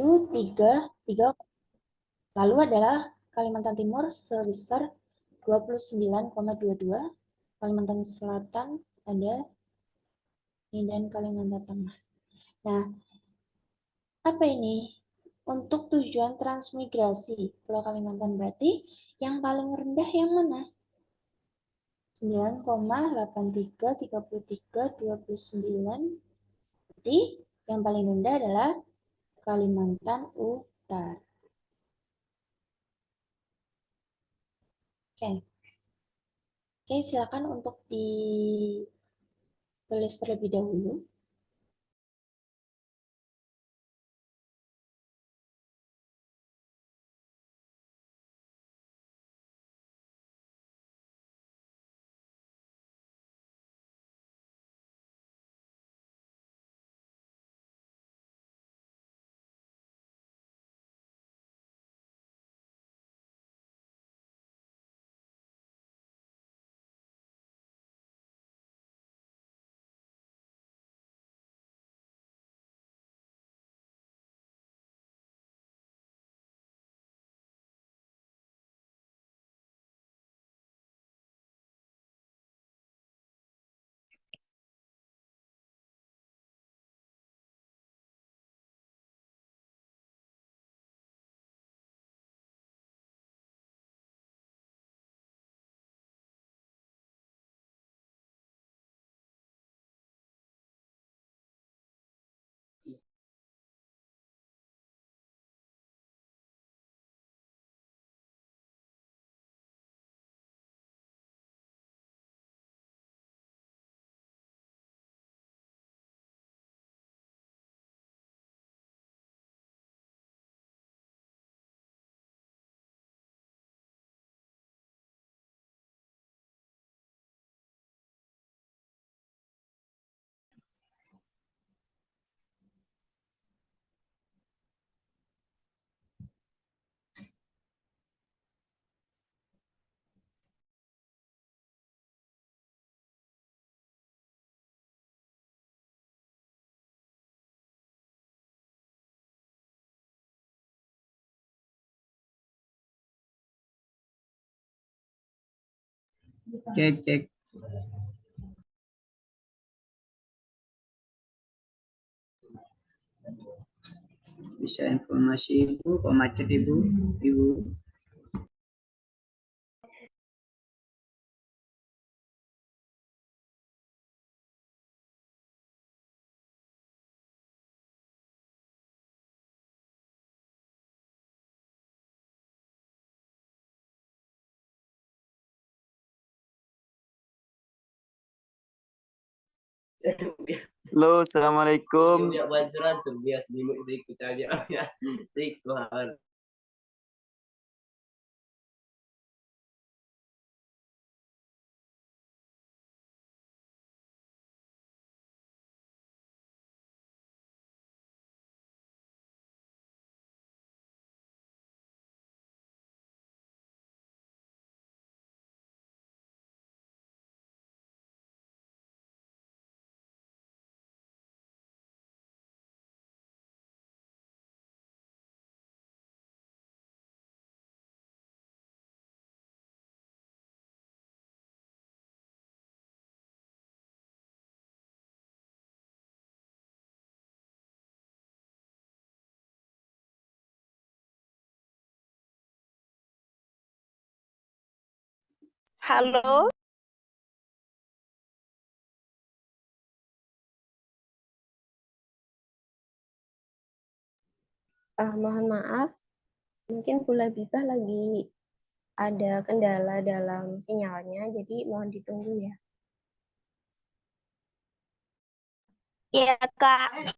itu 3, lalu adalah Kalimantan Timur sebesar 29,22, Kalimantan Selatan ada ini, dan Kalimantan Tengah. Nah, apa ini? Untuk tujuan transmigrasi Pulau Kalimantan berarti yang paling rendah yang mana? 9,833329. Berarti yang paling rendah adalah Kalimantan Utara. Oke. Oke, silakan untuk ditulis terlebih dahulu. Cek, cek. Bisa informasi Ibu, kok macet Ibu? Ibu. Halo, assalamualaikum. Halo, Mohon maaf, mungkin Bu Labibah lagi ada kendala dalam sinyalnya, jadi mohon ditunggu ya. ya Kak.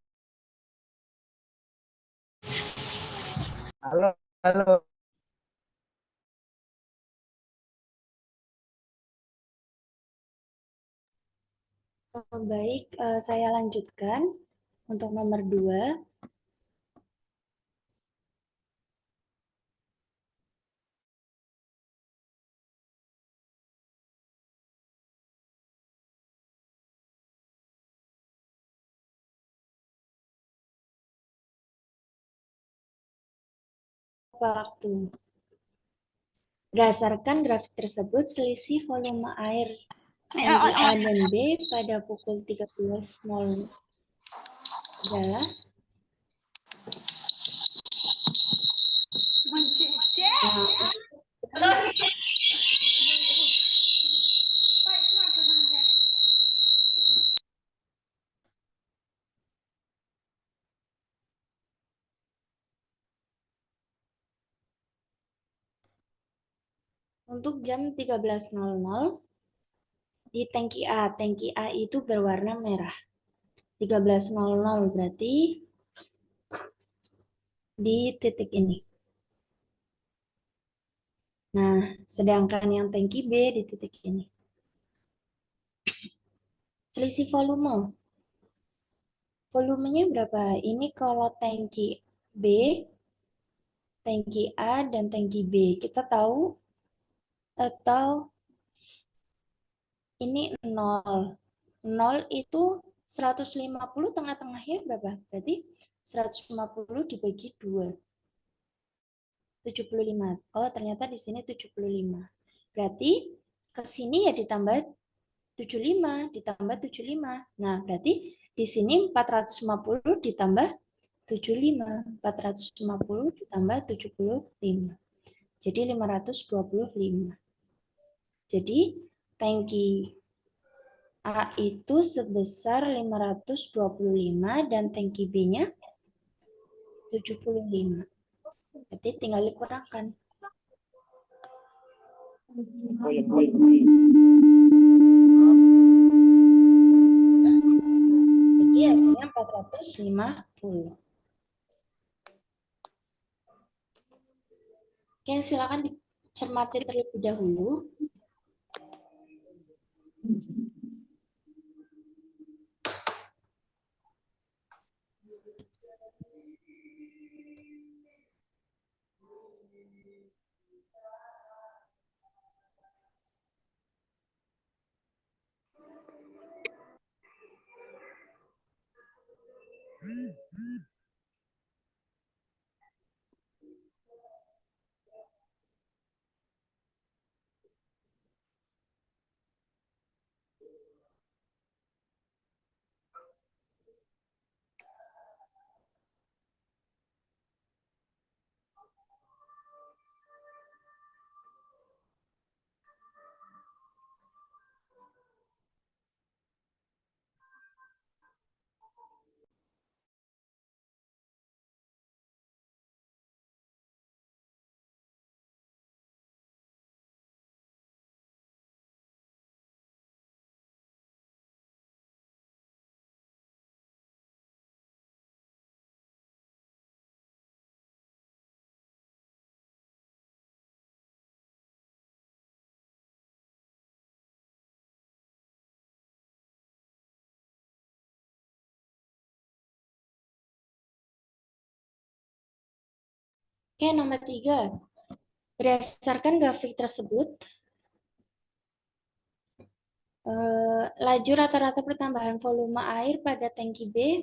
Halo, halo. Baik, saya lanjutkan untuk nomor 2. waktu. Berdasarkan grafik tersebut, selisih volume air tanki A dan B pada pukul 13.00 adalah untuk jam 13.00 di tangki A. Tangki A itu berwarna merah. 13.00 berarti di titik ini. Nah, sedangkan yang tangki B di titik ini. Selisih volume. Volumenya berapa? Ini kalau tangki B, tangki A, dan tangki B. Kita tahu atau ini 0. 0 itu 150 tengah-tengahnya berapa? Berarti 150 dibagi 2. 75. Oh, ternyata di sini 75. Berarti ke sini ya ditambah 75, ditambah 75. Nah, berarti di sini 450 ditambah 75. 450 ditambah 75. Jadi 525. Jadi tangki A itu sebesar 525 dan tangki B-nya 75. Berarti tinggal dikurangkan. Jadi hasilnya 450. Oke, silakan dicermati terlebih dahulu. Oke, nomor 3. Berdasarkan grafik tersebut, laju rata-rata pertambahan volume air pada tangki B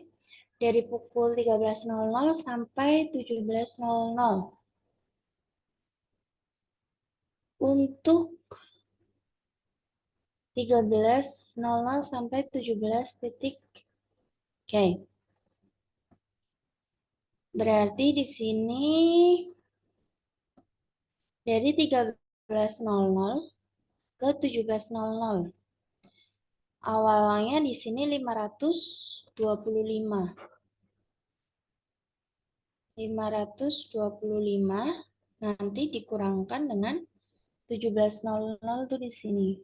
dari pukul 13.00 sampai 17.00. Untuk 13.00 sampai 17 titik. Oke. Berarti di sini dari 13.00 ke 17.00. Awalnya di sini 525. 525 nanti dikurangkan dengan 17.00 tuh di sini.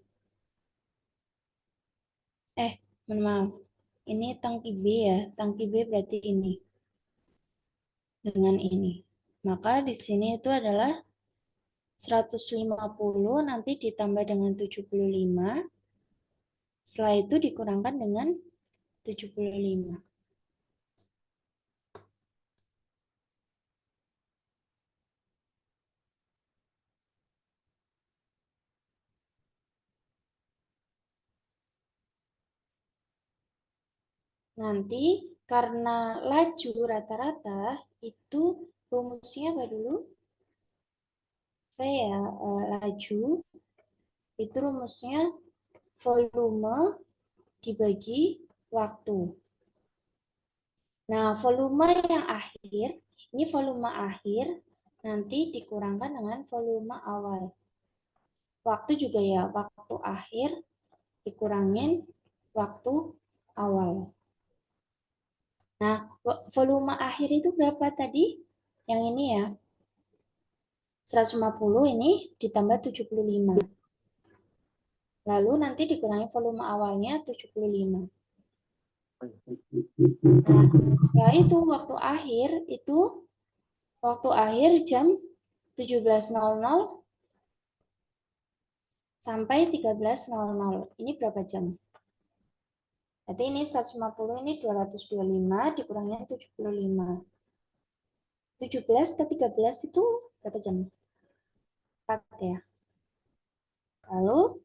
Mohon maaf. Ini tangki B ya. Tangki B berarti ini. Dengan ini. Maka di sini itu adalah 150 nanti ditambah dengan 75. Setelah itu dikurangkan dengan 75. Nanti karena laju rata-rata itu rumusnya apa dulu? V ya, laju, itu rumusnya volume dibagi waktu. Nah, volume yang akhir, ini volume akhir, nanti dikurangkan dengan volume awal. Waktu juga ya, waktu akhir dikurangin waktu awal. Nah, volume akhir itu berapa tadi? Yang ini ya. 150 ini ditambah 75. Lalu nanti dikurangi volume awalnya 75. Nah, setelah itu waktu akhir jam 17.00 sampai 13.00. Ini berapa jam? Berarti ini 150 ini 225 dikurangin 75. 17 ke 13 itu berapa jam? 4 ya. Lalu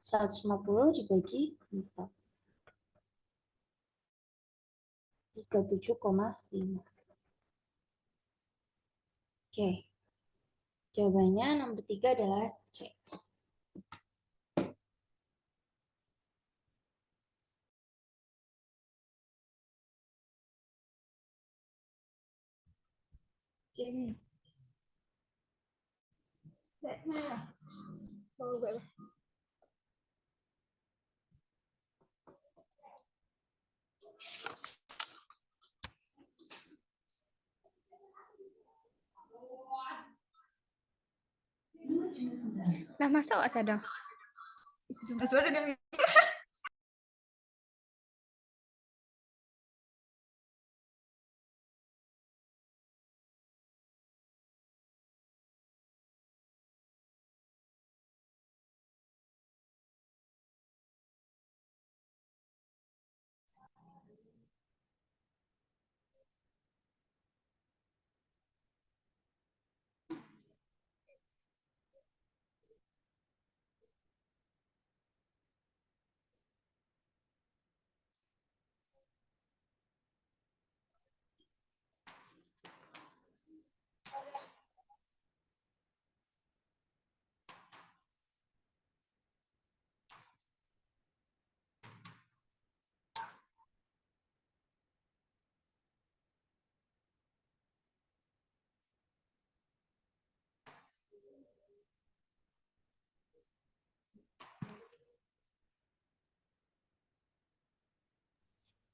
150 dibagi 4. 37,5. Oke. Jawabannya nomor 3 adalah C. Lah masa gak sadar?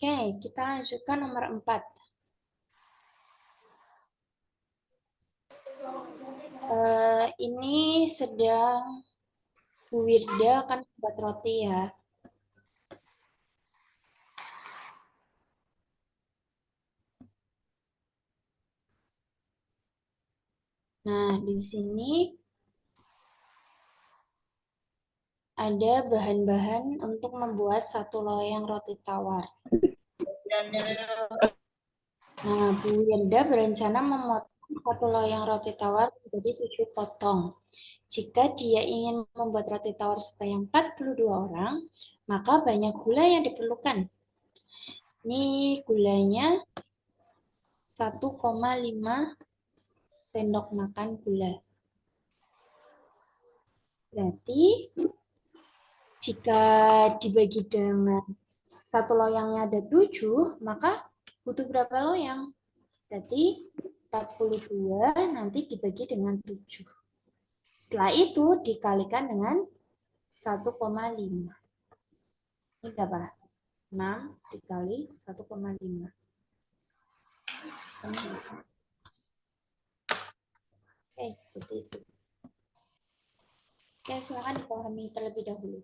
Oke, kita lanjutkan nomor 4. Ini sedang Bu Wirda akan buat roti ya. Nah, di sini ada bahan-bahan untuk membuat satu loyang roti tawar. Nah, Bu Wirda berencana memotong satu loyang roti tawar menjadi 7 potong. Jika dia ingin membuat roti tawar sebanyak 42 orang, maka banyak gula yang diperlukan. Ini gulanya 1,5 sendok makan gula. Berarti jika dibagi dengan satu loyangnya ada 7, maka butuh berapa loyang? Berarti 42 nanti dibagi dengan 7. Setelah itu dikalikan dengan 1,5. Ini berapa? 6 dikali 1,5. Oke, seperti itu. Oke, silakan dipahami terlebih dahulu.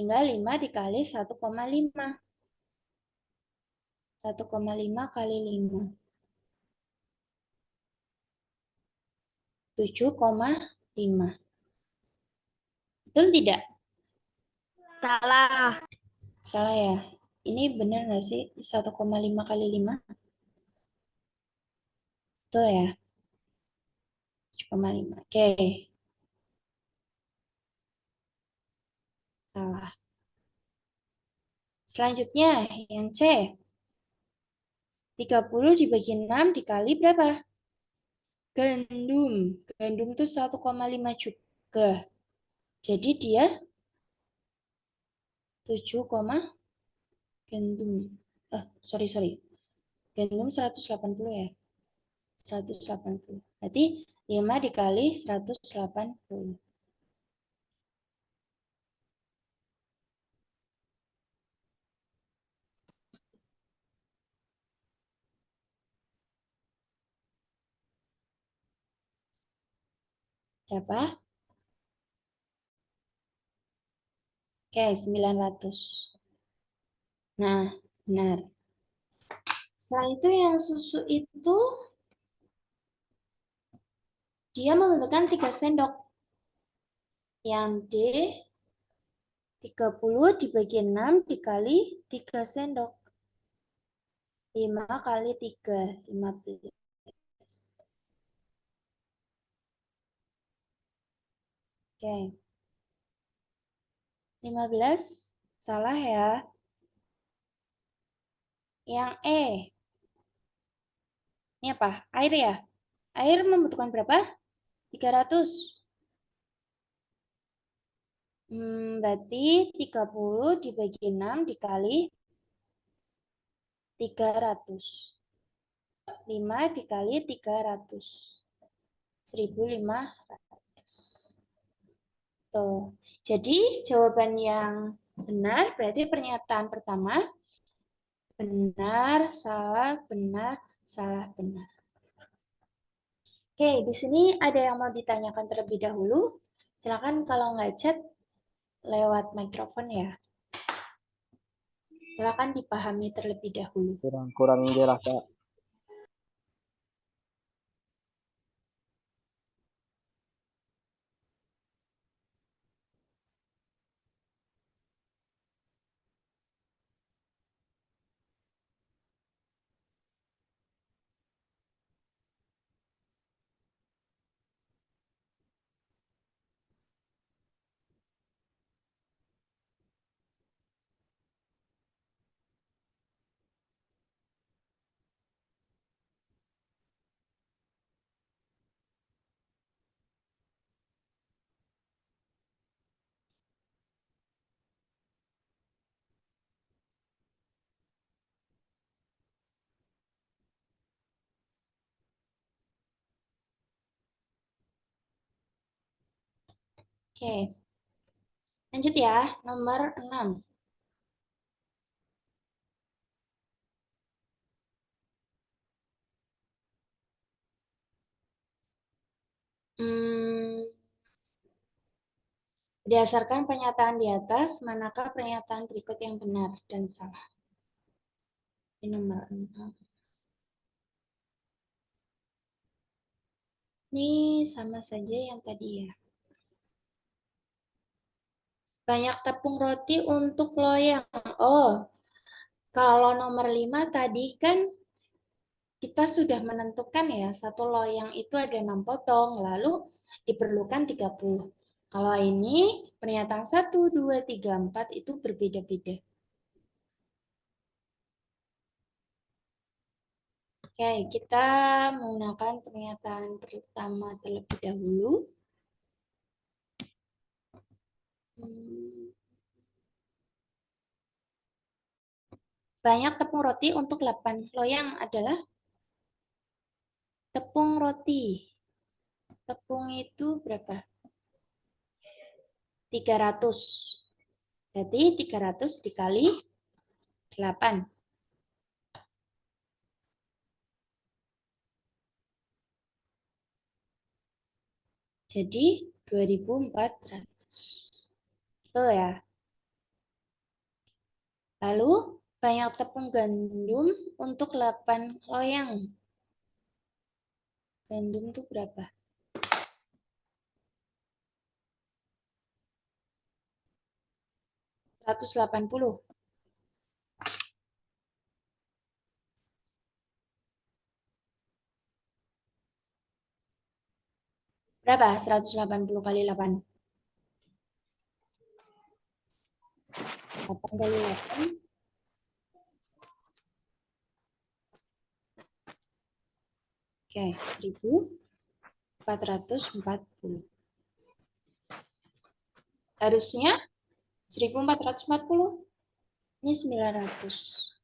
tinggal 5 dikali 1,5. 1,5 kali 5. 7,5. Betul tidak? Salah. Salah ya? Ini benar nggak sih? 1,5 kali 5? Betul ya? 7,5. Oke. Salah. Selanjutnya, yang C. 30 dibagi 6 dikali berapa? Gandum. Gandum itu 1,5 juga. Jadi dia 7, gandum. Sorry. Gandum 180 ya. 180. Berarti 5 dikali 180. Berapa? Oke, 900. Nah, benar. Setelah itu yang susu itu dia membutuhkan 3 sendok. Yang D 30 dibagi 6 dikali 3 sendok. 5 kali 3, 15. Oke. 15 salah ya. Yang E. Ini apa? Air ya? Air membutuhkan berapa? 300. Berarti 30 dibagi 6 dikali 300. 5 dikali 300. 1.500. Tuh. Jadi jawaban yang benar berarti pernyataan pertama benar, salah, benar, salah, benar. Oke, di sini ada yang mau ditanyakan terlebih dahulu. Silakan kalau nggak chat lewat mikrofon ya. Silakan dipahami terlebih dahulu. Kurang jelas, Kak. Oke. Lanjut ya, nomor 6. Berdasarkan pernyataan di atas, manakah pernyataan berikut yang benar dan salah? Ini nomor 6. Ini sama saja yang tadi ya. Banyak tepung roti untuk loyang. Oh, kalau nomor 5 tadi kan kita sudah menentukan ya, satu loyang itu ada 6 potong, lalu diperlukan 30. Kalau ini pernyataan 1, 2, 3, 4 itu berbeda-beda. Oke, kita menggunakan pernyataan pertama terlebih dahulu. Banyak tepung roti untuk 8 loyang adalah tepung roti. Tepung itu berapa? 300. Berarti 300 dikali 8. Jadi 2.400. Betul ya? Lalu banyak tepung gandum untuk 8 loyang. Gandum itu berapa? $180. Berapa? 180 kali 8. 8 kali 8. Oke, 1440. Harusnya 1440. Ini 900.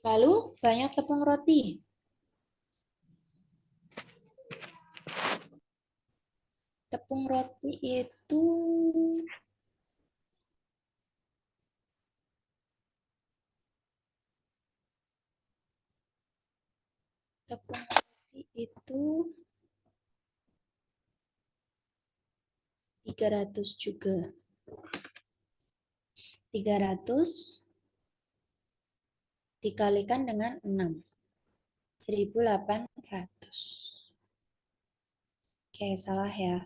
Lalu banyak tepung roti. Tepung roti itu tepung roti itu 300 juga. 300 dikalikan dengan 6. 1800. Oke, salah ya.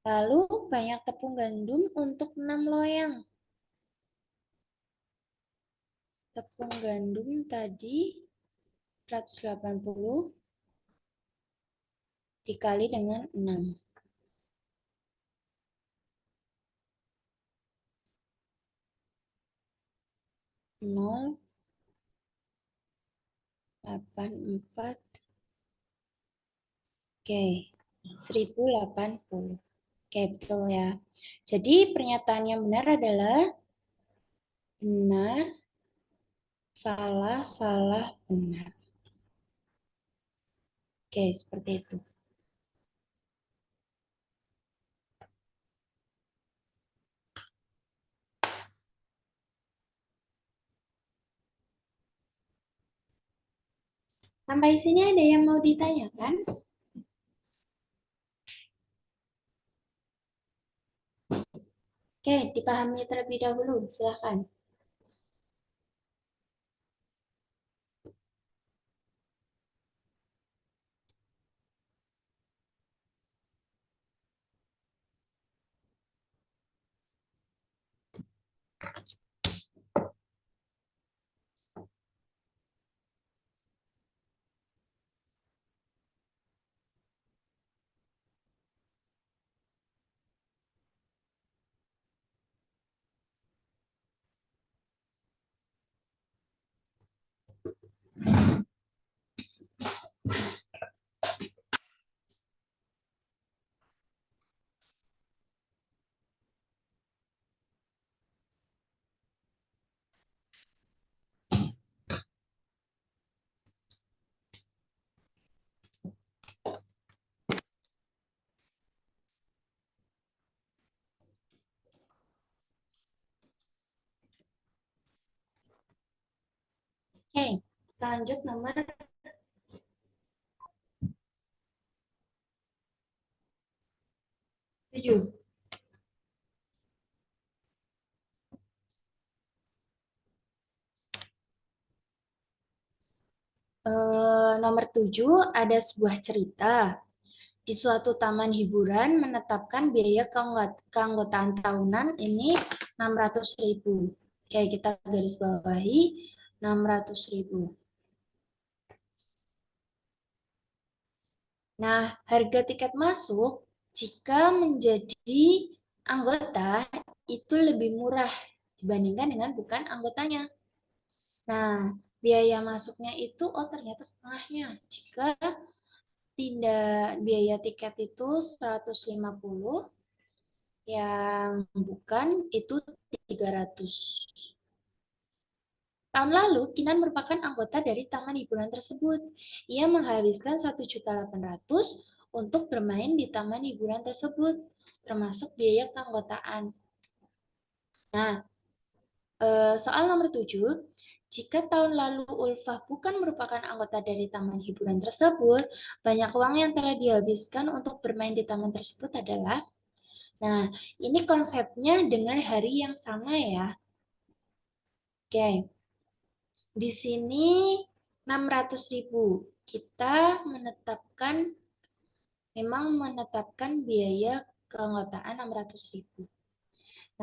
Lalu banyak tepung gandum untuk 6 loyang. Tepung gandum tadi 180 dikali dengan 6. 0,84. Oke, 1080. Oke, betul ya. Jadi pernyataan yang benar adalah benar, salah, salah, benar. Oke, seperti itu. Sampai sini ada yang mau ditanyakan? Oke, dipahami terlebih dahulu. Silakan. Oke, kita lanjut nomor 7. Nomor 7 ada sebuah cerita. Di suatu taman hiburan menetapkan biaya keanggotaan tahunan ini 600.000. Oke, kita garis bawahi 600.000. Nah, harga tiket masuk jika menjadi anggota itu lebih murah dibandingkan dengan bukan anggotanya. Nah, biaya masuknya itu ternyata setengahnya. Jika tidak biaya tiket itu 150, yang bukan itu 300. Tahun lalu, Kinan merupakan anggota dari taman hiburan tersebut. Ia menghabiskan 1.800.000 untuk bermain di taman hiburan tersebut, termasuk biaya keanggotaan. Nah, soal nomor 7, jika tahun lalu Ulfah bukan merupakan anggota dari taman hiburan tersebut, banyak uang yang telah dihabiskan untuk bermain di taman tersebut adalah, Nah, ini konsepnya dengan hari yang sama ya. Oke, di sini 600.000. Kita memang menetapkan biaya keanggotaan 600.000.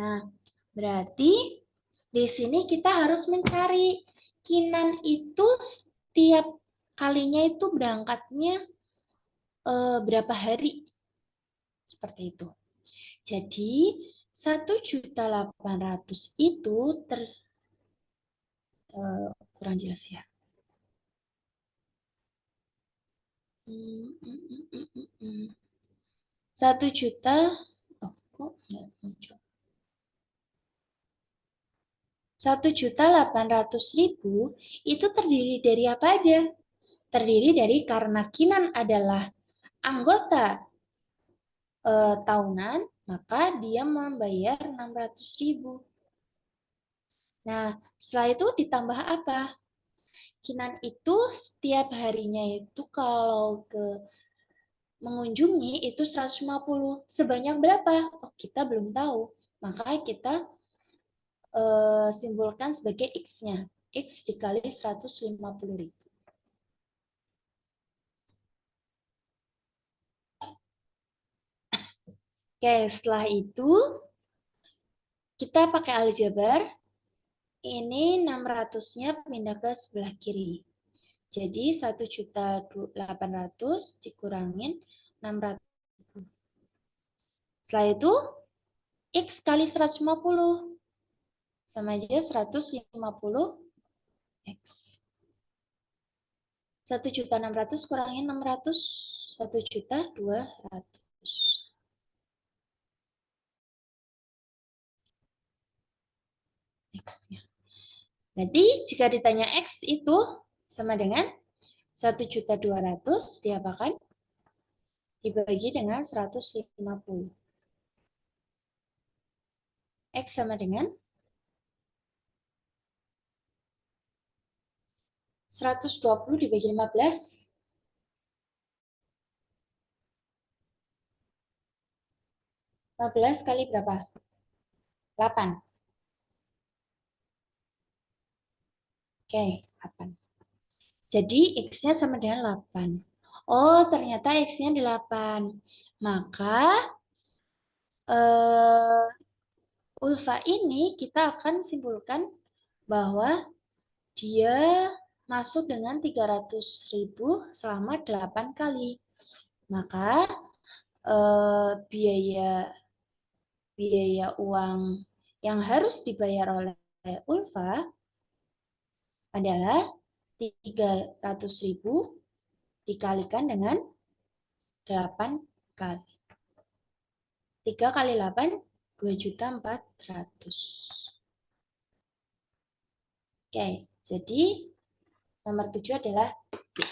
Nah, berarti di sini kita harus mencari Kinan itu setiap kalinya itu berangkatnya berapa hari. Seperti itu. Jadi 1.800.000 itu kurang jelas ya. 1 juta, oh kok nggak muncul. 1.800.000 itu terdiri dari apa aja? Terdiri dari karena Kinan adalah anggota tahunan, maka dia membayar 600.000. Nah, setelah itu ditambah apa? Kinan itu setiap harinya itu kalau mengunjungi itu 150. Sebanyak berapa? Oh, kita belum tahu. Maka kita simpulkan sebagai X-nya. X dikali 150.000. Oke, setelah itu kita pakai aljabar. Ini 600-nya pindah ke sebelah kiri. Jadi 1.800.000 dikurangin 600. Setelah itu X kali 150. Sama aja 150 X. 1.600.000 kurangin 600. 1.200.000. X-nya. Jadi jika ditanya X itu sama dengan 1.200.000 diapakan? Dibagi dengan 150. X sama dengan 120 dibagi 15. 15 kali berapa? 8. Oke, 8. Jadi X-nya sama dengan 8. Oh, ternyata X-nya 8. Maka Ulfa ini kita akan simpulkan bahwa dia masuk dengan 300.000 selama 8 kali. Maka biaya uang yang harus dibayar oleh Ulfa adalah 300.000 dikalikan dengan 8 kali. 3 kali 8, 2.400.000. Oke, jadi nomor 7 adalah B.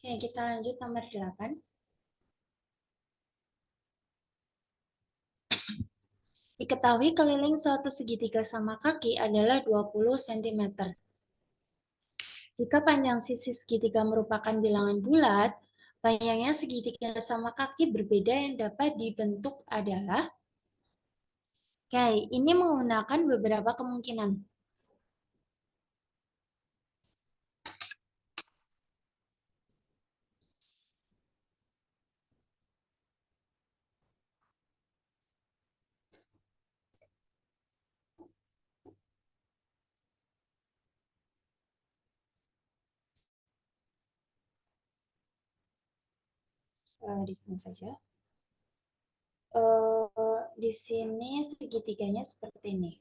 Oke, kita lanjut nomor 8. Diketahui keliling suatu segitiga sama kaki adalah 20 cm. Jika panjang sisi segitiga merupakan bilangan bulat, panjangnya segitiga sama kaki berbeda yang dapat dibentuk adalah. Oke, ini menggunakan beberapa kemungkinan. Di sini saja. Di sini segitiganya seperti ini.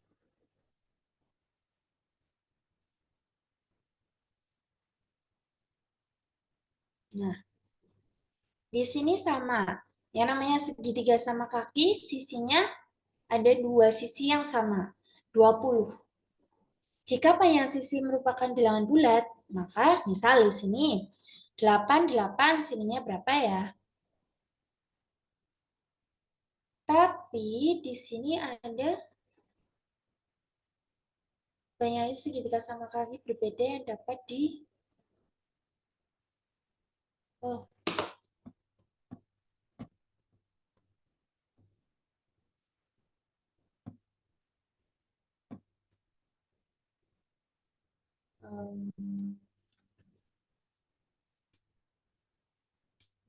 Nah, di sini sama. Yang namanya segitiga sama kaki, sisinya ada dua sisi yang sama, 20. Jika panjang sisi merupakan bilangan bulat, maka misal di sini 8, 8, sininya berapa ya? Tapi di sini ada panjang segitiga sama kaki berbeda yang dapat di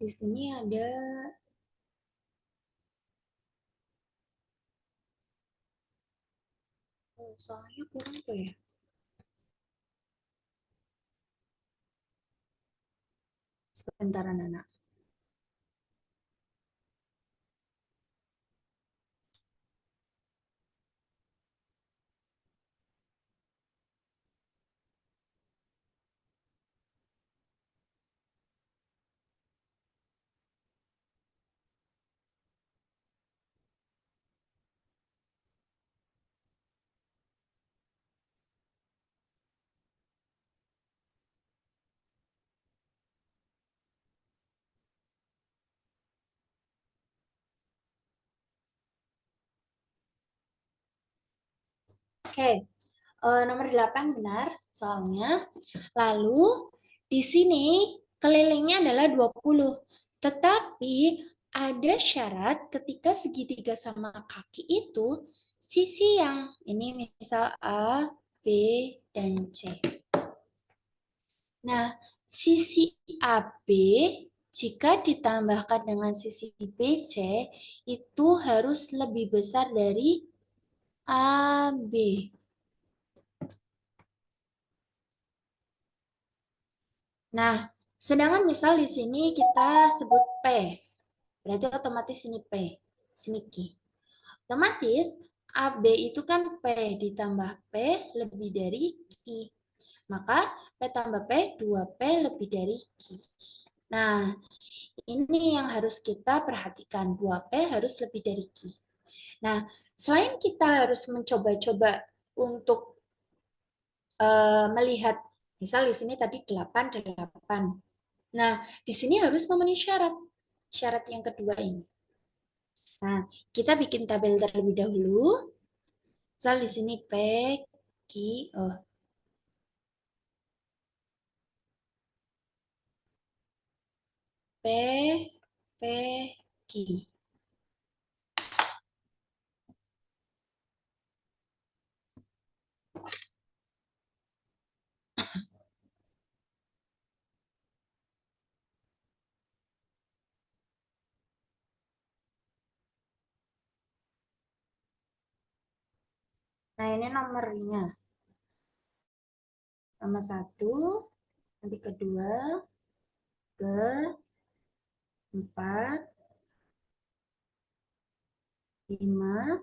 di sini ada soalnya kurang tuh ya. Sebentar anak-anak. Oke, nomor 8 benar soalnya. Lalu di sini kelilingnya adalah 20. Tetapi ada syarat ketika segitiga sama kaki itu sisi yang ini misal A, B, dan C. Nah, sisi AB jika ditambahkan dengan sisi BC itu harus lebih besar dari AB. Nah, sedangkan misal di sini kita sebut P. Berarti otomatis ini P, sini Q. Otomatis AB itu kan P ditambah P lebih dari Q. Maka P tambah P, 2P lebih dari Q. Nah, ini yang harus kita perhatikan. 2P harus lebih dari Q. Nah, selain kita harus mencoba-coba untuk melihat, misal di sini tadi 8, 8. Nah, di sini harus memenuhi syarat. Syarat yang kedua ini. Nah, kita bikin tabel terlebih dahulu. Misal di sini P, Q, P, P, Q. Nah, ini nomornya. Nomor 1, nanti kedua, ke 4, 5,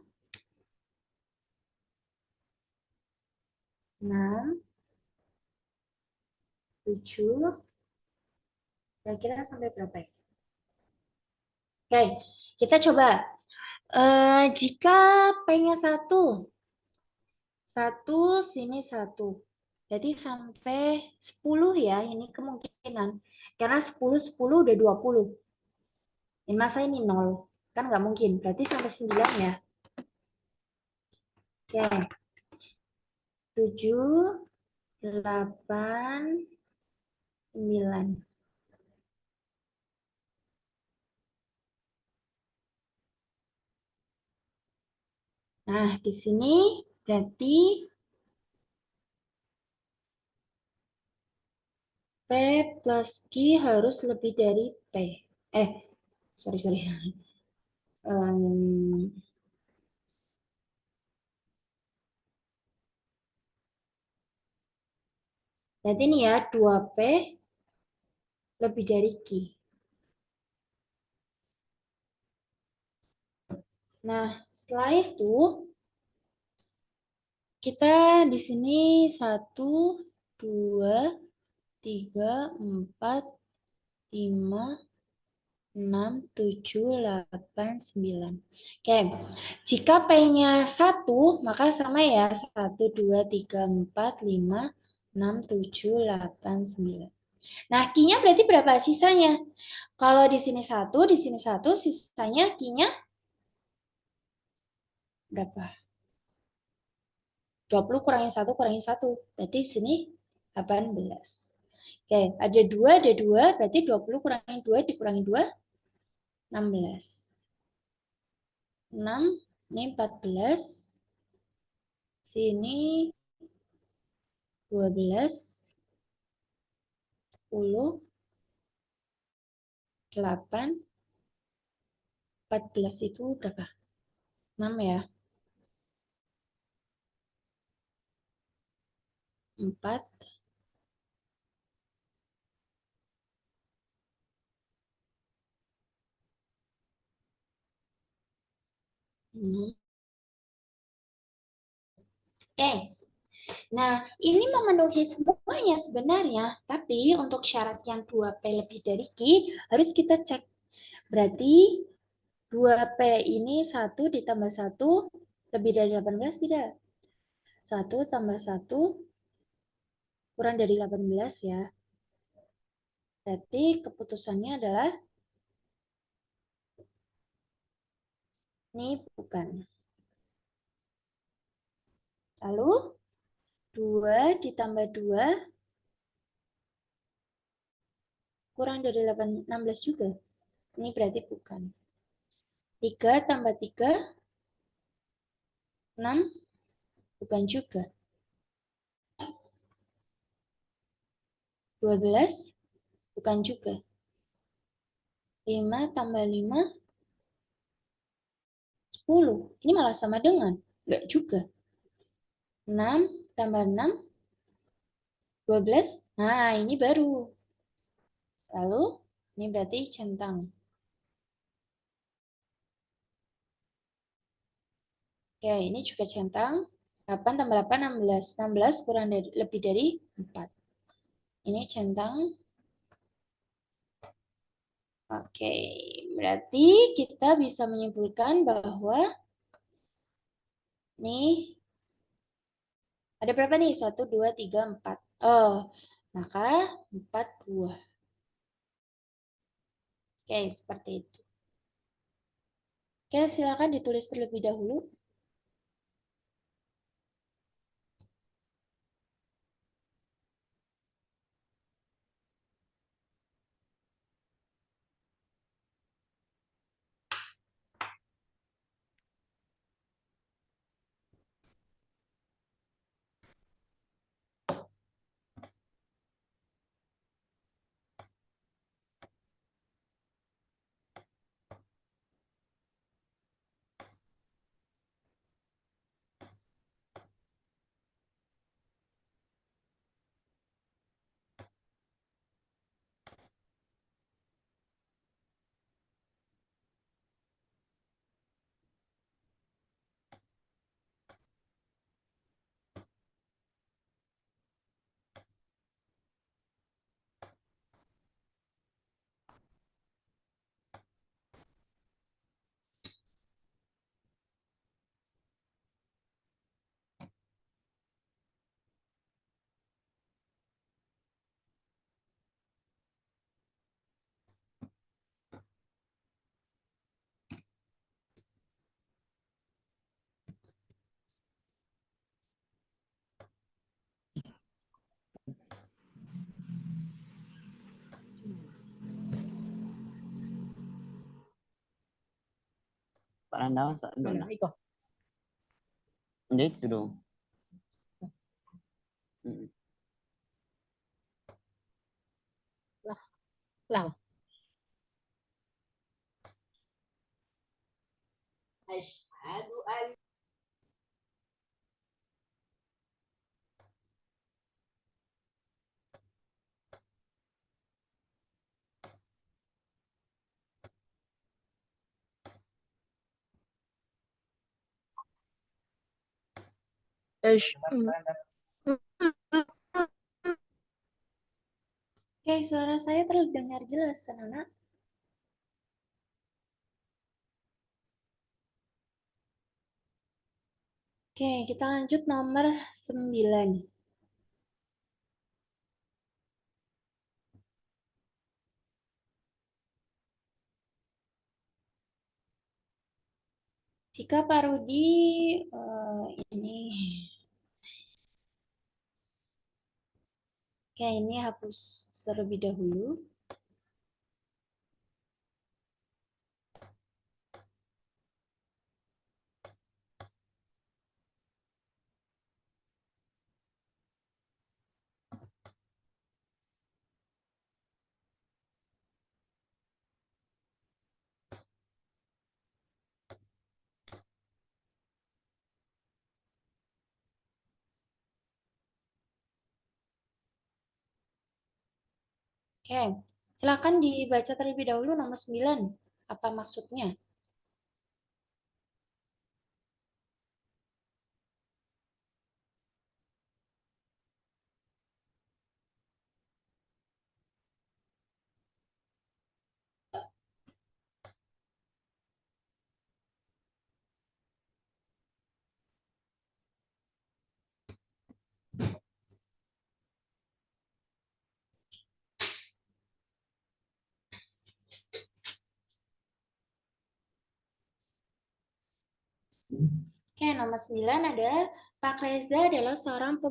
6, 7, kira-kira sampai berapa ya? Oke, kita coba. Jika P-nya 1, 1, sini 1. Berarti sampai 10 ya, ini kemungkinan. Karena 10 udah 20. Ini masa ini 0. Kan nggak mungkin. Berarti sampai 9 ya. Oke. 7, 8, 9. Nah, di sini berarti P plus Q harus lebih dari P. Sorry. Em, Berarti ini ya, 2P lebih dari Q. Nah, setelah itu, kita di sini 1, 2, 3, 4, 5, 6, 7, 8, 9. Oke, jika P-nya 1, maka sama ya. 1, 2, 3, 4, 5, 6, 7, 8, 9. Nah, Q-nya berarti berapa sisanya? Kalau di sini 1, di sini 1, sisanya Q-nya berapa? 20 kurangi 1 kurangi 1. Berarti sini 18. Oke, ada 2, berarti 20 kurangi 2 dikurangi 2, 16. 6, ini 14. Sini 12, 10, 8, 14 itu berapa? 6 ya. 4, 6. Oke. Nah, ini memenuhi semuanya sebenarnya, tapi untuk syarat yang 2P lebih dari Q harus kita cek. Berarti 2P ini 1 ditambah 1 lebih dari 18 tidak? 1 tambah 1 kurang dari 18 ya. Berarti keputusannya adalah ini bukan. Lalu 2 ditambah 2 kurang dari 16 juga. Ini berarti bukan. 3 tambah 3, 6, bukan juga. 12, bukan juga. 5 tambah 5, 10. Ini malah sama dengan. Enggak juga. 6 tambah 6, 12. Nah, ini baru. Lalu, ini berarti centang. Oke, ini juga centang. 8 tambah 8, 16. 16 kurang dari, lebih dari 4. Ini centang. Oke, berarti kita bisa menyimpulkan bahwa nih ada berapa nih? 1, 2, 3, 4. Oh, maka 4 buah. Oke, seperti itu. Oke, silakan ditulis terlebih dahulu. Parang daw sa doon. Ikaw. Hindi itu dong. Lang. Oke, suara saya terdengar jelas, anak-anak. Oke, kita lanjut nomor 9. Jika Pak Rudi ini, oke, ini hapus terlebih dahulu. Oke, silakan dibaca terlebih dahulu nomor 9. Apa maksudnya? Oke, nomor 9 ada Pak Reza adalah seorang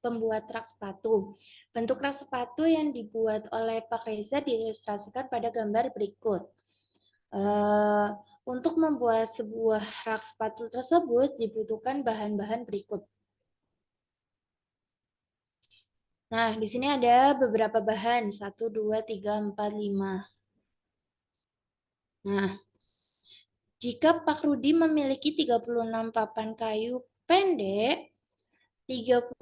pembuat rak sepatu. Bentuk rak sepatu yang dibuat oleh Pak Reza diilustrasikan pada gambar berikut. Untuk membuat sebuah rak sepatu tersebut dibutuhkan bahan-bahan berikut. Nah, di sini ada beberapa bahan. 1, 2, 3, 4, 5. Nah, jika Pak Rudi memiliki 36 papan kayu pendek, 31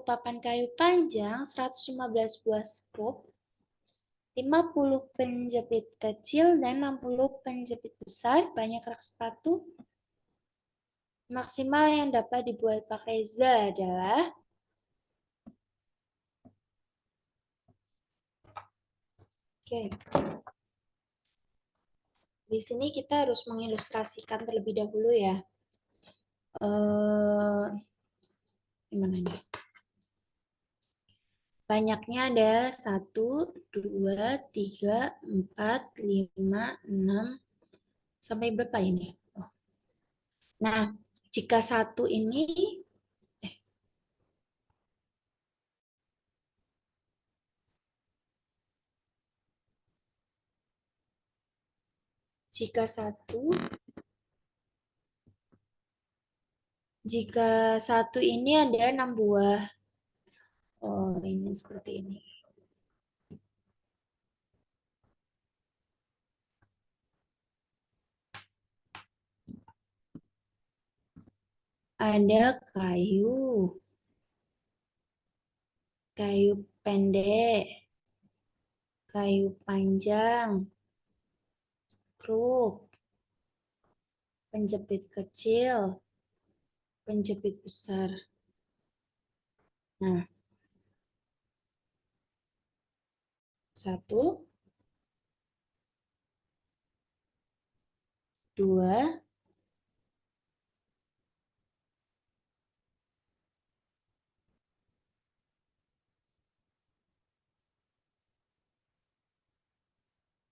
papan kayu panjang, 115 buah skrup, 50 penjepit kecil, dan 60 penjepit besar, banyak rak sepatu. Maksimal yang dapat dibuat Pak Reza adalah Oke. Di sini kita harus mengilustrasikan terlebih dahulu ya. Gimana nih? Banyaknya ada 1, 2, 3, 4, 5, 6, sampai berapa ini? Oh. Nah, jika 1 ini, jika 1 ini ada 6 buah. Oh, ini seperti ini. Ada kayu pendek, kayu panjang, skrup, penjepit kecil, penjepit besar. Nah, 1, 2,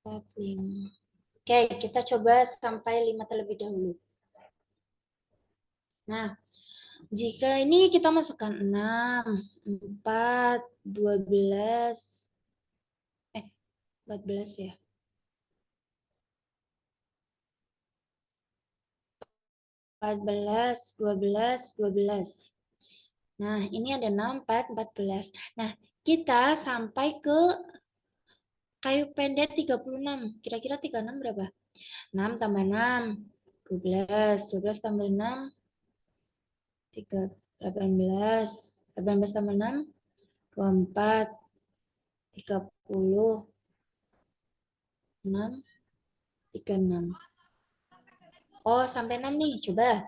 4, 5. Oke, kita coba sampai 5 terlebih dahulu. Nah, jika ini kita masukkan 6, 4, 12, 14 ya. 14, 12, 12. Nah, ini ada 6, 4, 14. Nah, kita sampai ke kayu pendek 36. Kira-kira 36 berapa? 6 tambah 6, 12. 12 tambah 6, 3, 18. 18 tambah 6, 24. 36, 36. Oh, sampai 6 nih, coba.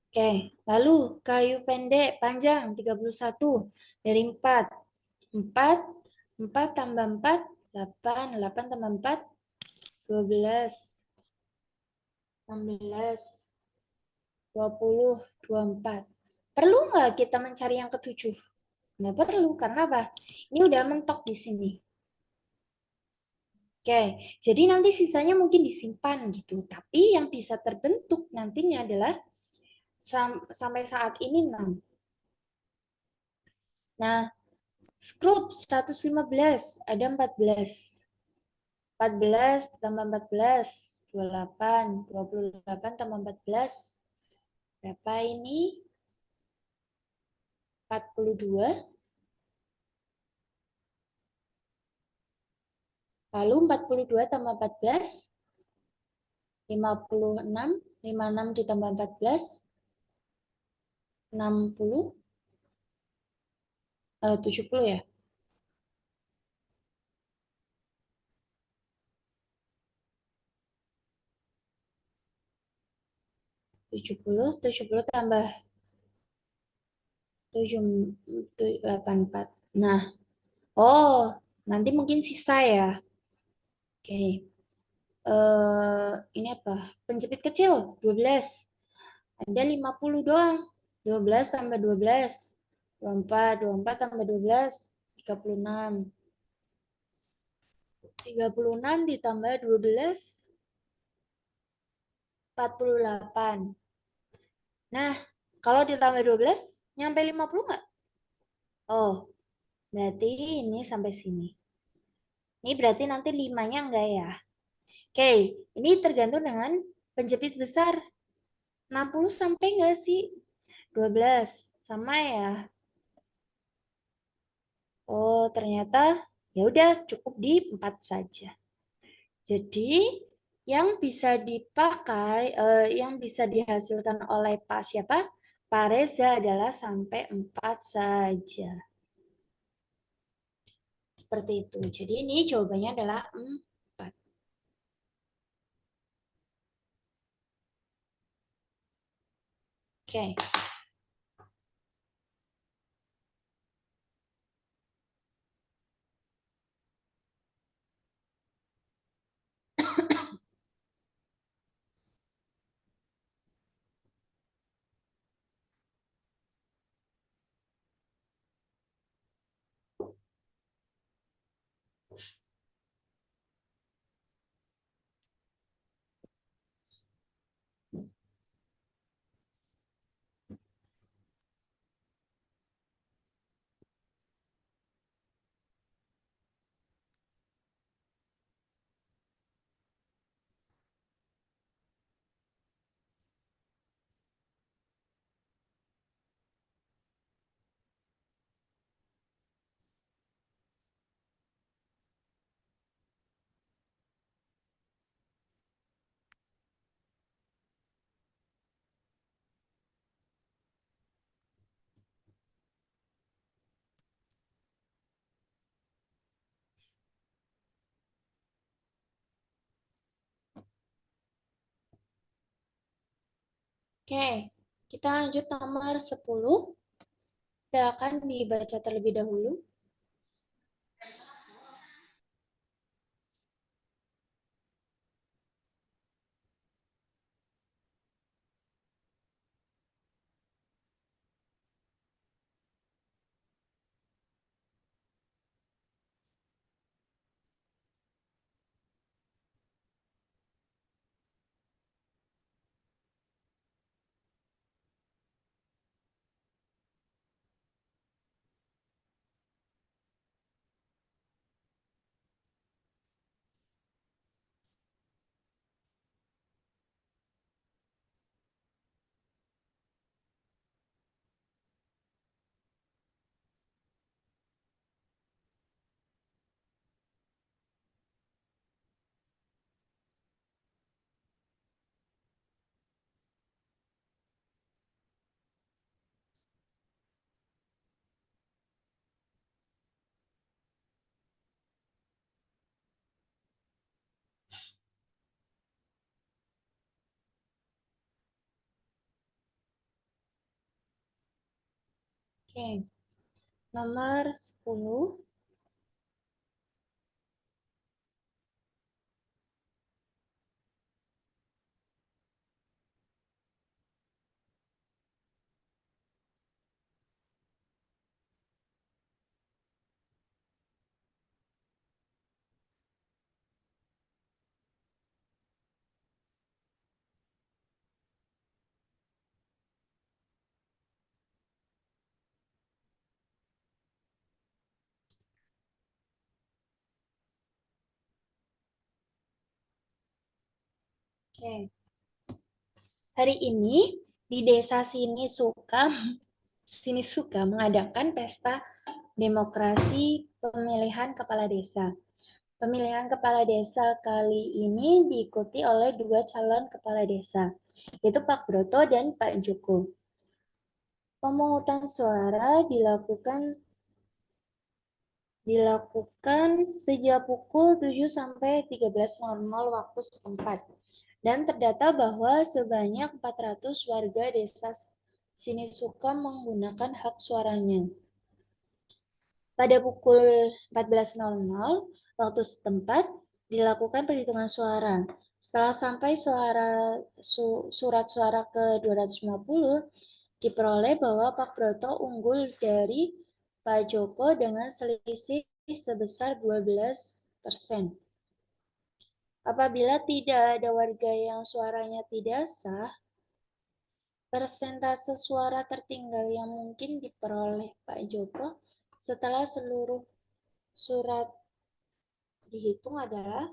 Oke, lalu kayu pendek panjang 31 dari 4. 4, 4 tambah 4, 8. 8 tambah 4, 12. 16, 20, 24. Perlu nggak kita mencari yang ketujuh? Nggak perlu, karena apa? Ini udah mentok di sini. Oke, jadi nanti sisanya mungkin disimpan gitu. Tapi yang bisa terbentuk nantinya adalah sampai saat ini 6. Nah, skrup 115 ada 14. 14 tambah 14, 28. 28 tambah 14, berapa ini? 42. Lalu 42 tambah 14, 56. 56 ditambah 14, 60. 70 ya. 70 tambah 84. Nah, oh, nanti mungkin sisa ya. Oke. Ini apa? Penjepit kecil 12. Ada 50 doang. 12 tambah 12. 24. 24 tambah 12. 36. 36 ditambah 12. 48. Nah, kalau ditambah 12, nyampe 50 nggak? Oh, berarti ini sampai sini. Ini berarti nanti 5-nya enggak ya? Oke, ini tergantung dengan penjepit besar. 60 sampai enggak sih? 12. Sama ya? Oh, ternyata ya udah cukup di 4 saja. Jadi, yang bisa dipakai, yang bisa dihasilkan oleh Pak siapa? Pak Reza adalah sampai 4 saja. Seperti itu. Jadi ini jawabannya adalah 4. Oke. Oke, kita lanjut nomor 10. Silakan dibaca terlebih dahulu. Oke. Nomor 10. Oke. Hari ini di desa Sinisuka mengadakan pesta demokrasi pemilihan kepala desa. Pemilihan kepala desa kali ini diikuti oleh 2 calon kepala desa, yaitu Pak Broto dan Pak Joko. Pemungutan suara dilakukan sejak pukul 7 sampai 13.00 waktu setempat. Dan terdata bahwa sebanyak 400 warga desa Sinisuka menggunakan hak suaranya. Pada pukul 14.00 waktu setempat dilakukan perhitungan suara. Setelah sampai surat suara ke 250, diperoleh bahwa Pak Broto unggul dari Pak Joko dengan selisih sebesar 12%. Apabila tidak ada warga yang suaranya tidak sah, persentase suara tertinggal yang mungkin diperoleh Pak Joko setelah seluruh surat dihitung adalah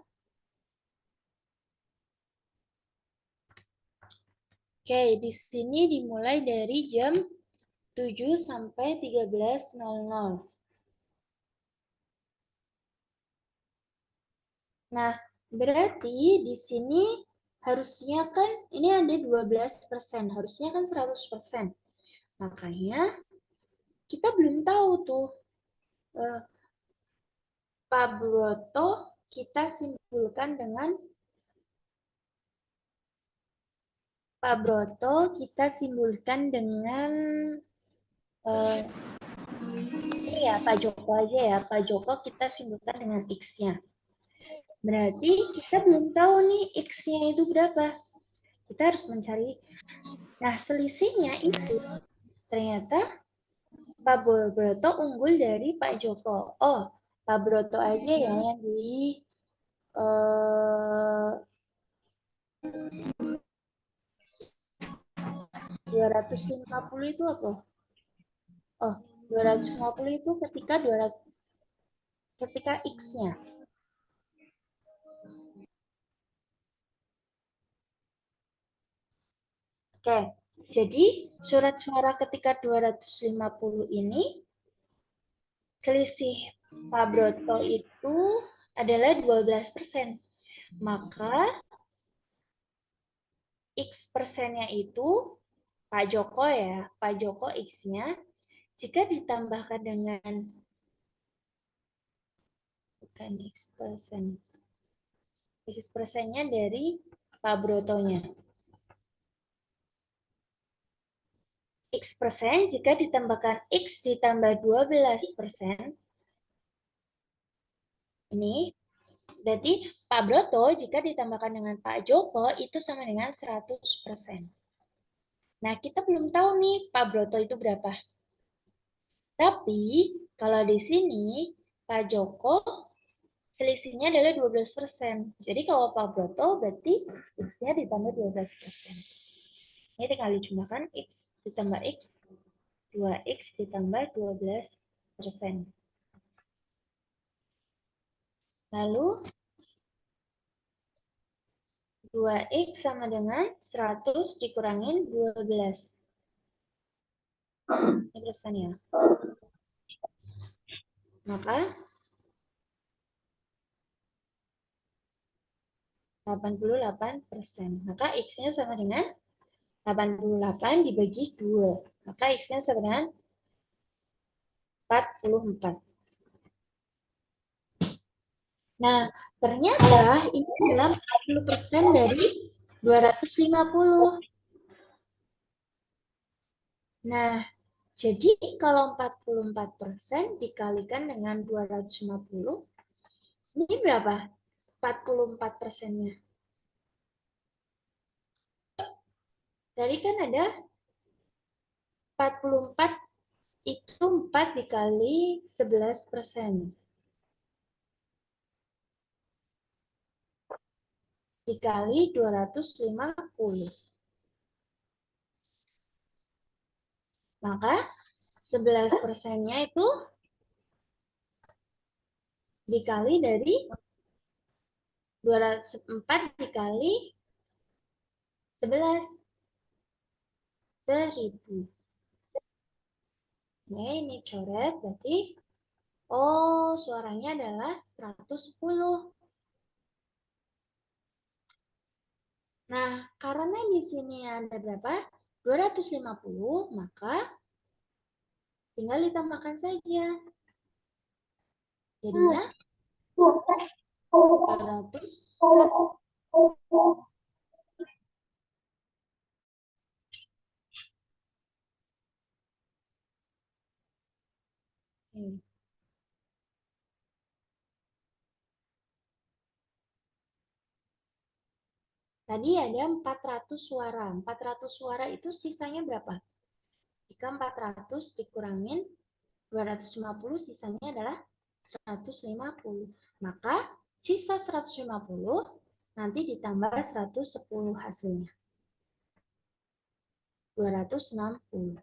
di sini dimulai dari jam 7 sampai 13.00. Nah, berarti di sini harusnya kan ini ada 12%, harusnya kan 100%. Makanya kita belum tahu tuh Pak Broto kita simpulkan dengan Pak ini ya Pak Joko aja ya. Pak Joko kita simpulkan dengan X-nya. Berarti kita belum tahu nih X-nya itu berapa. Kita harus mencari. Nah, selisihnya itu ternyata Pak Broto unggul dari Pak Joko. Oh, Pak Broto aja ya yang di 250 itu apa? Oh, 250 itu ketika X-nya. Oke, jadi surat suara ketika 250 ini selisih Pak Broto itu adalah 12%. Maka X persennya itu Pak Joko ya, Pak Joko X-nya jika ditambahkan dengan bukan X persen. X persennya dari Pak Brotonya. X persen jika ditambahkan X ditambah 12%. Ini berarti Pak Broto jika ditambahkan dengan Pak Joko itu sama dengan 100%. Nah, kita belum tahu nih Pak Broto itu berapa. Tapi kalau di sini Pak Joko selisihnya adalah 12%. Jadi kalau Pak Broto berarti X-nya ditambah 12%. Ini tinggal dijumlahkan X ditambah X, 2X ditambah 12%. Lalu 2X sama dengan 100 dikurangin 12. Ini persen ya. Maka 88%. Maka X-nya sama dengan 88 dibagi 2. Maka X-nya sama dengan 44. Nah, ternyata ini adalah 40% dari 250. Nah, Jadi kalau 44% dikalikan dengan 250, ini berapa? 44%-nya. Tadi kan ada 44 itu 4 dikali 11%. Dikali 250. Maka 11%-nya itu dikali dari 204 dikali 11. 1000. Oke, ini coret berarti suaranya adalah 110. Nah, karena di sini ada berapa? 250, maka tinggal ditambahkan saja. Jadinya 200. Tadi ada 400 suara. 400 suara itu sisanya berapa? Jika 400 dikurangin 250, sisanya adalah 150. Maka sisa 150 nanti ditambah 110 hasilnya. 260.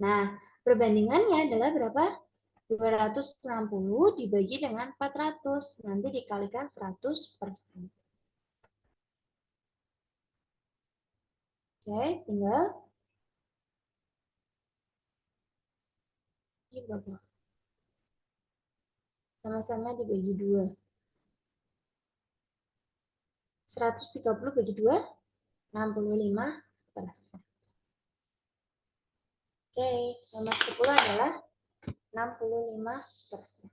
Nah, perbandingannya adalah berapa? 260 dibagi dengan 400. Nanti dikalikan 100%. Oke, tinggal ini berapa? Sama-sama dibagi 2. 130 bagi 2, 65%. Oke, nomor 10 adalah 65%.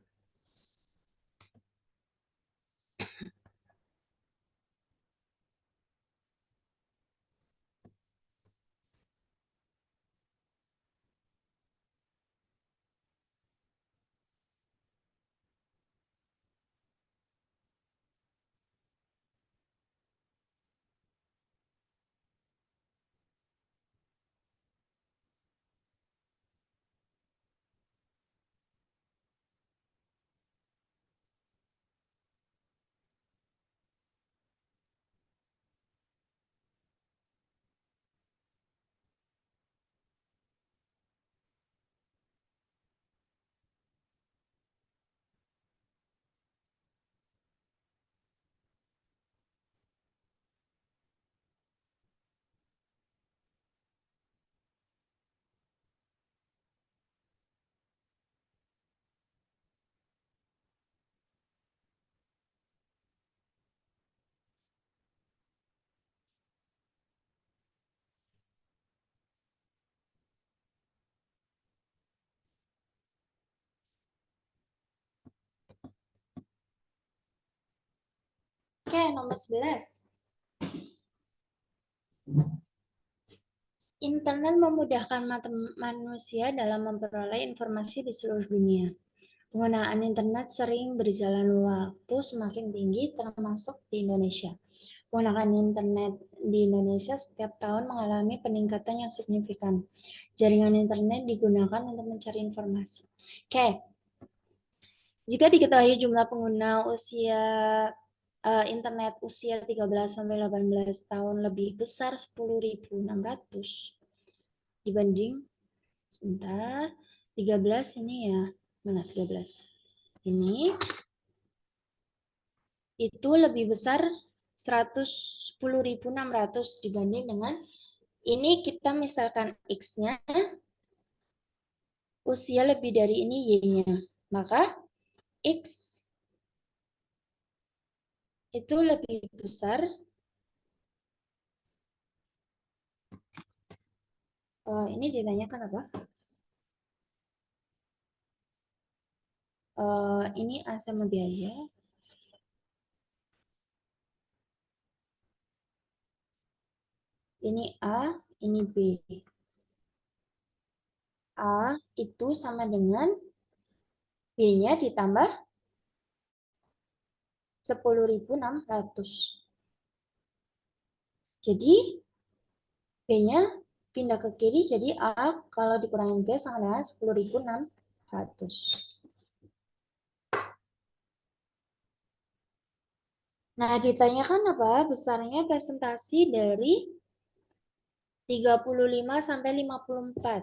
Oke, nomor 11. Internet memudahkan manusia dalam memperoleh informasi di seluruh dunia. Penggunaan internet sering berjalan waktu semakin tinggi, termasuk di Indonesia. Penggunaan internet di Indonesia setiap tahun mengalami peningkatan yang signifikan. Jaringan internet digunakan untuk mencari informasi. Oke, jika diketahui jumlah pengguna internet usia 13-18 tahun lebih besar 10.600 dibanding 13 ini ya, mana 13? Ini itu lebih besar 110.600 dibanding dengan ini kita misalkan X-nya usia lebih dari ini Y-nya. Maka X itu lebih besar ini ditanyakan apa? Ini A sama B aja. Ini A, ini B. A itu sama dengan B-nya ditambah 10.600. Jadi B-nya pindah ke kiri, jadi A kalau dikurangin B sama dengan 10.600. Nah, ditanyakan apa? Besarnya presentasi dari 35 sampai 54.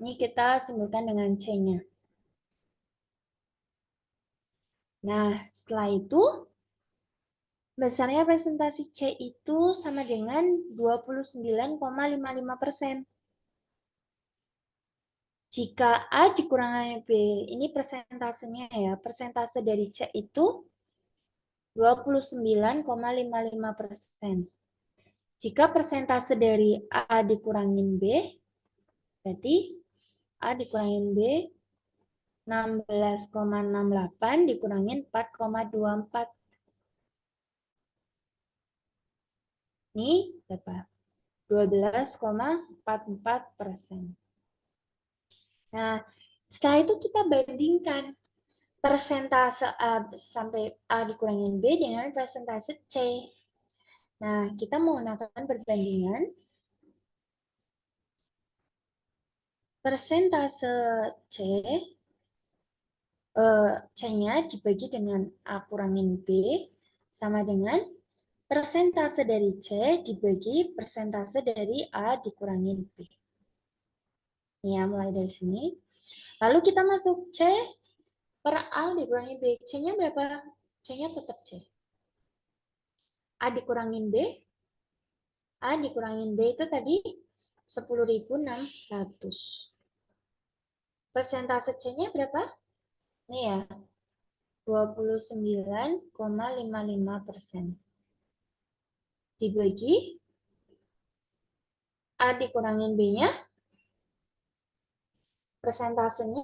Ini kita simpulkan dengan C-nya. Nah, setelah itu, besarnya presentasi C itu sama dengan 29,55%. Jika A dikurangi B, ini persentasenya ya. Persentase dari C itu 29,55%. Jika persentase dari A dikurangin B, berarti A dikurangin B 16,68 dikurangin 4,24. Ini berapa? 12,44%. Nah, setelah itu kita bandingkan persentase A sampai A dikurangin B dengan persentase C. Nah, kita menggunakan perbandingan persentase C, C-nya dibagi dengan A kurangin B sama dengan persentase dari C dibagi persentase dari A dikurangin B. Ini ya, mulai dari sini. Lalu kita masuk C per A dikurangi B. C-nya berapa? C-nya tetap C. A dikurangin B. A dikurangin B itu tadi 10.600. Persentase C-nya berapa? Ini ya, 29,55%. Dibagi A dikurangin B-nya, persentasenya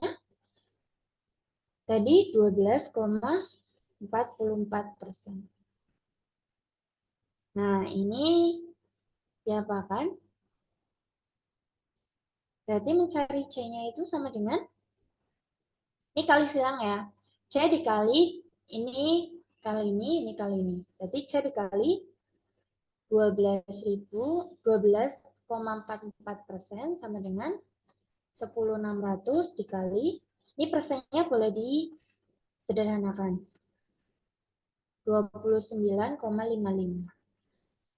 tadi 12,44%. Nah, ini diapakan? Berarti mencari C-nya itu sama dengan, ini kali silang ya. C dikali ini kali ini kali ini. Berarti C dikali 12,44% sama dengan 10.600 dikali, ini persennya boleh disederhanakan. 29,55.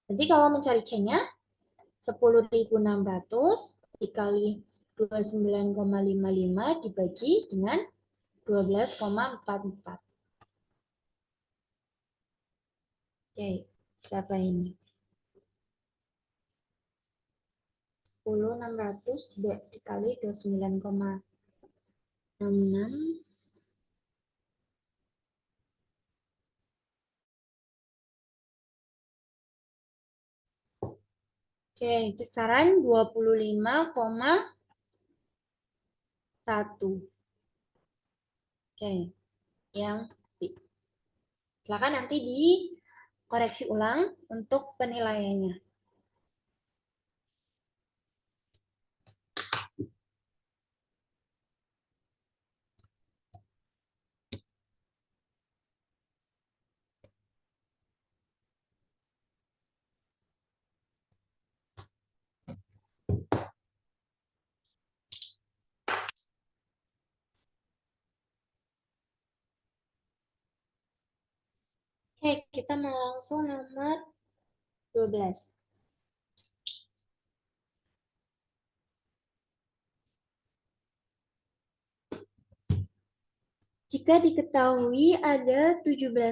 Nanti kalau mencari C-nya, 10.600 dikali 29,55 dibagi dengan 12,44. Oke, berapa ini? 10.600 dikali 29,66. Oke, kisaran 25,1. Oke, yang B. Silakan nanti dikoreksi ulang untuk penilaiannya. Oke, kita mau langsung nomor 12. Jika diketahui ada 170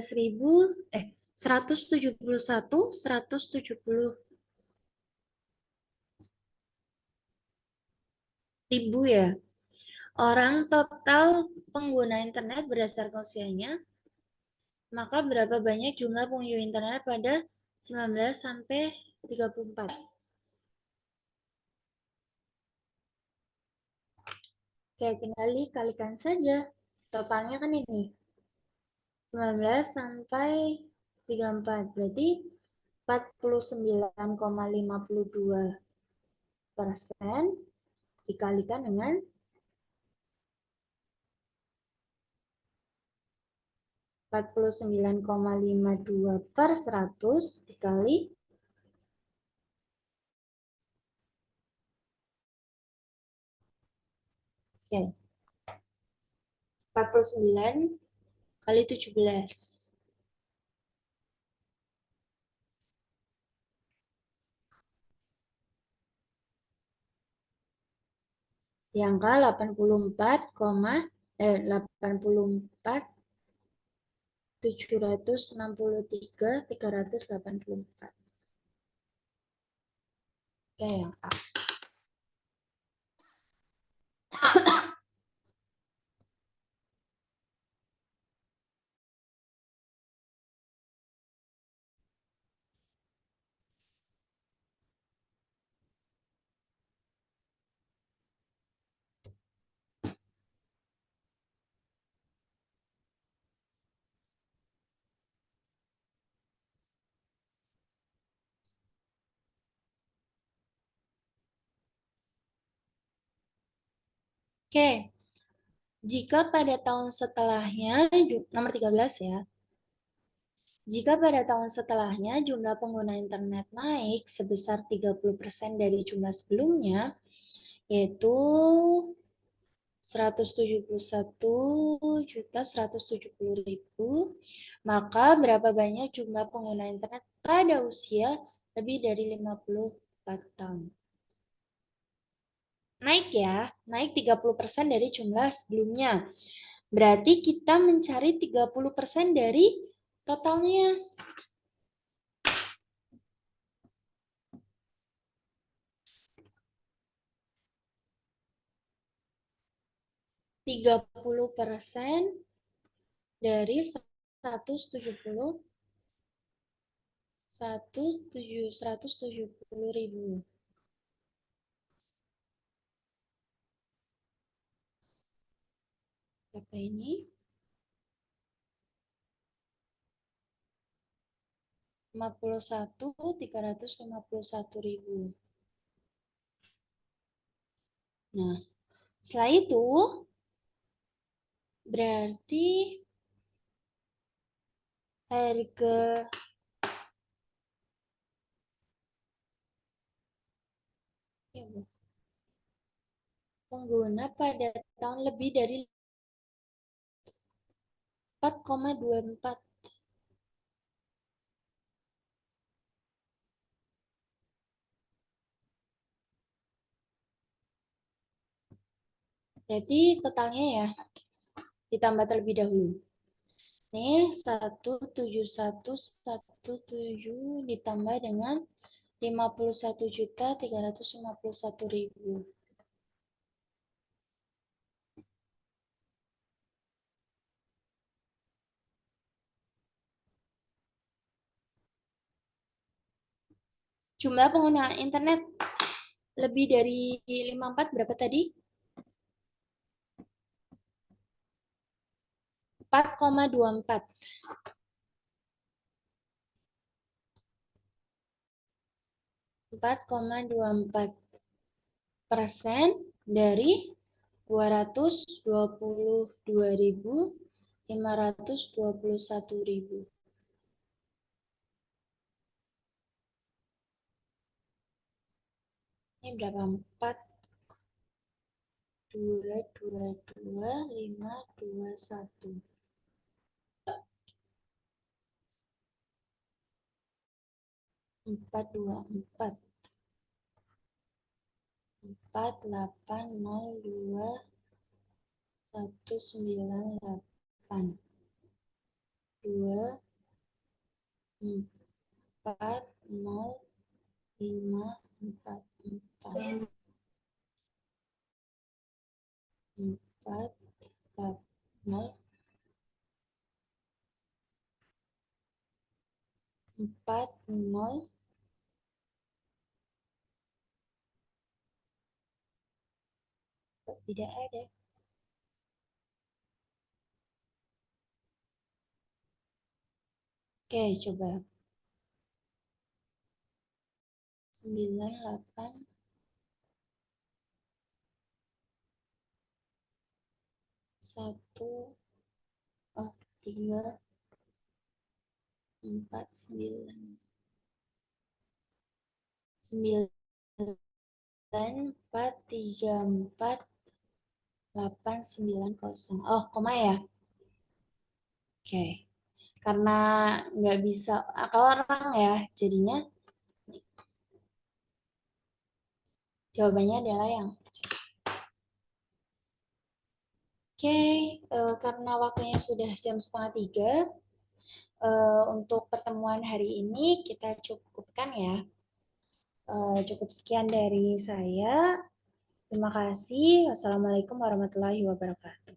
ya. Orang total pengguna internet berdasarkan usianya, maka berapa banyak jumlah pengunjung internet pada 19 sampai 34? Oke, tinggal dikalikan saja. Totalnya kan ini. 19 sampai 34. Berarti 49,52% dikalikan dengan 49,52 per 100 dikali oke. 49 kali 17. Di angka 84, 763, 384. Oke, yang A. Oke, jika pada tahun setelahnya, nomor 13 ya, jika pada tahun setelahnya jumlah pengguna internet naik sebesar 30% dari jumlah sebelumnya, yaitu 171.170.000, maka berapa banyak jumlah pengguna internet pada usia lebih dari 54 tahun? Naik ya, naik 30% dari jumlah sebelumnya. Berarti kita mencari 30% dari totalnya. Tiga puluh persen dari 170.000. Berapa ini? 51.351.000. Nah, setelah itu berarti harga pengguna pada tahun lebih dari 4,24. Berarti totalnya ya ditambah terlebih dahulu. Nih 171.170 ditambah dengan 51.351.000. Jumlah pengguna internet lebih dari 54 berapa tadi? 4,24. 4,24% dari 222.521.000. Ini berapa? 4, 2, 2, 2, 5, 2, 1. 4, 2, 4. 4, 8, 0, 2, 1, 9, 8. 2, 4, 0, 5, 4, 4. 4, 0, 4, 0, tidak ada. Oke, coba. 9, 8, 1, 3, 9. Oh, koma ya? Oke. Karena nggak bisa akal orang ya, jadinya jawabannya adalah yang C. Oke, karena waktunya sudah jam 2:30, untuk pertemuan hari ini kita cukupkan ya. Cukup sekian dari saya. Terima kasih. Wassalamualaikum warahmatullahi wabarakatuh.